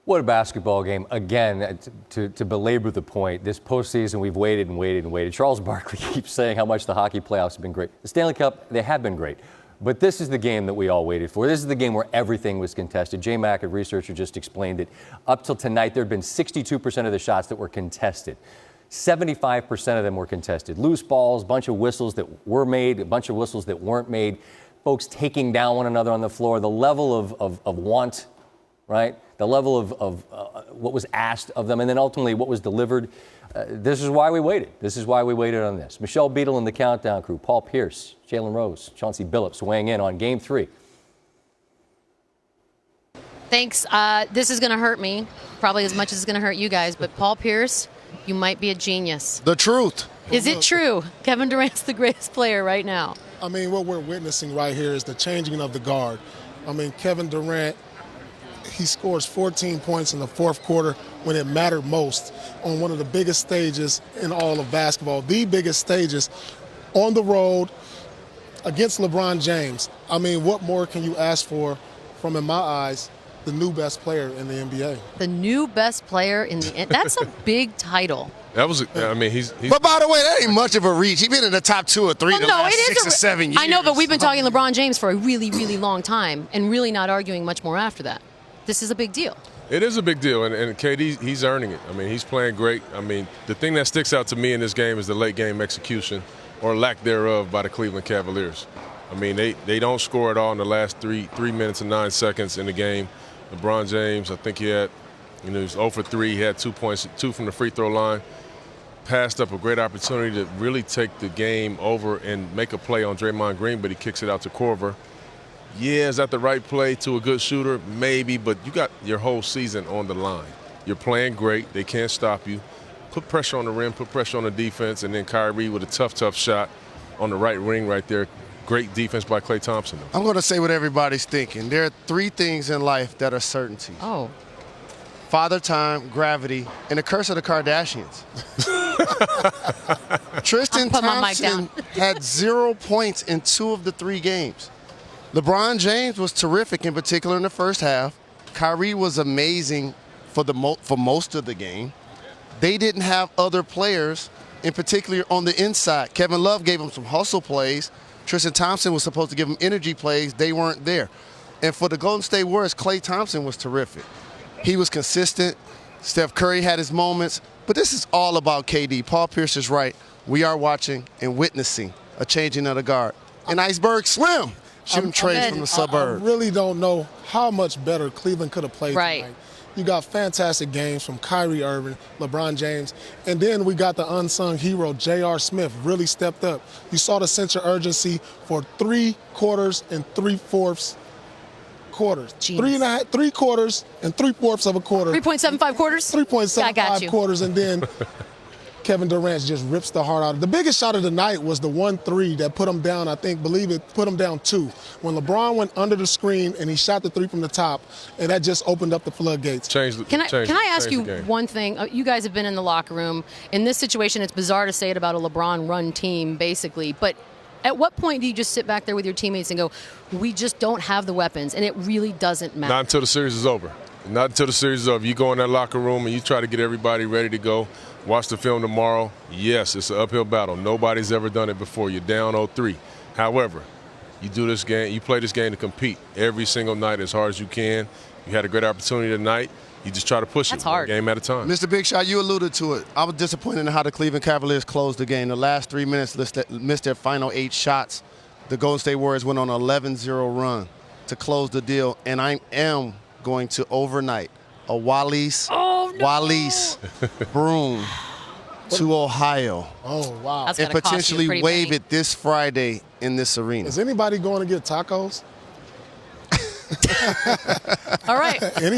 What a basketball game. Again, to belabor the point, this postseason we've waited and waited and waited. Charles Barkley keeps saying how much the hockey playoffs have been great. The Stanley Cup, they have been great. But this is the game that we all waited for. This is the game where everything was contested. Jay Mack, a researcher, just explained it. Up till tonight, there had been 62% of the shots that were contested. 75% of them were contested. Loose balls, bunch of whistles that were made, a bunch of whistles that weren't made. Folks taking down one another on the floor. The level of want, right? The level of what was asked of them, and then ultimately what was delivered. This is why we waited. This is why we waited on this. Michelle Beadle and the Countdown crew, Paul Pierce, Jalen Rose, Chauncey Billups weighing in on Game 3. Thanks. This is going to hurt me, probably as much as it's going to hurt you guys, but Paul Pierce, you might be a genius. The truth. Is it true? Kevin Durant's the greatest player right now. I mean, what we're witnessing right here is the changing of the guard. I mean, Kevin Durant, he scores 14 points in the fourth quarter when it mattered most on one of the biggest stages in all of basketball, the biggest stages on the road against LeBron James. I mean, what more can you ask for from, in my eyes, the new best player in the NBA? The new best player in the – that's a big title. That was, I mean, he's. But by the way, that ain't much of a reach. He's been in the top 2 or 3 the last 6 or 7 years. I know, but we've been talking LeBron James for a really, really long time and really not arguing much more after that. This is a big deal. It is a big deal, and KD, he's earning it. I mean, he's playing great. I mean, the thing that sticks out to me in this game is the late game execution or lack thereof by the Cleveland Cavaliers. I mean, they don't score at all in the last 3 minutes and 9 seconds in the game. LeBron James, I think he had, he was 0 for 3. He had 2 points, 2 from the free throw line. Passed up a great opportunity to really take the game over and make a play on Draymond Green, but he kicks it out to Korver. Yeah, is that the right play to a good shooter? Maybe, but you got your whole season on the line. You're playing great. They can't stop you. Put pressure on the rim, put pressure on the defense, and then Kyrie with a tough shot on the right wing right there. Great defense by Klay Thompson. I'm going to say what everybody's thinking. There are 3 things in life that are certainties. Oh. Father Time, gravity, and the curse of the Kardashians. Tristan Thompson had 0 points in 2 of the 3 games. LeBron James was terrific, in particular in the first half. Kyrie was amazing for most of the game. They didn't have other players, in particular on the inside. Kevin Love gave them some hustle plays. Tristan Thompson was supposed to give them energy plays. They weren't there. And for the Golden State Warriors, Klay Thompson was terrific. He was consistent. Steph Curry had his moments. But this is all about KD. Paul Pierce is right. We are watching and witnessing a changing of the guard. And Iceberg Slim shooting trades from the suburbs. I really don't know how much better Cleveland could have played tonight. You got fantastic games from Kyrie Irving, LeBron James, and then we got the unsung hero, J.R. Smith, really stepped up. You saw the sense of urgency for 3 quarters and 3/4 quarters. Jeez. 3 quarters and 3/4 of a quarter. 3.75 quarters? 3.75 quarters, and then Kevin Durant just rips the heart out. The biggest shot of the night was the 1-3 that put him down, believe it, put him down 2. When LeBron went under the screen and he shot the 3 from the top, and that just opened up the floodgates. Can I ask you one thing? You guys have been in the locker room. In this situation, it's bizarre to say it about a LeBron-run team, basically, but at what point do you just sit back there with your teammates and go, we just don't have the weapons, and it really doesn't matter? Not until the series is over. Not until the series is over. You go in that locker room and you try to get everybody ready to go. Watch the film tomorrow. Yes, it's an uphill battle. Nobody's ever done it before. You're down 0-3. However, you do this game, you play this game to compete every single night as hard as you can. You had a great opportunity tonight. You just try to push That's it hard. one game at a time. Mr. Big Shot, you alluded to it. I was disappointed in how the Cleveland Cavaliers closed the game. The last 3 minutes missed their final 8 shots. The Golden State Warriors went on an 11-0 run to close the deal, and I am going to overnight a Wallace Broom to Ohio. Oh, wow. And potentially wave it this Friday in this arena. Is anybody going to get tacos? All right. Anybody?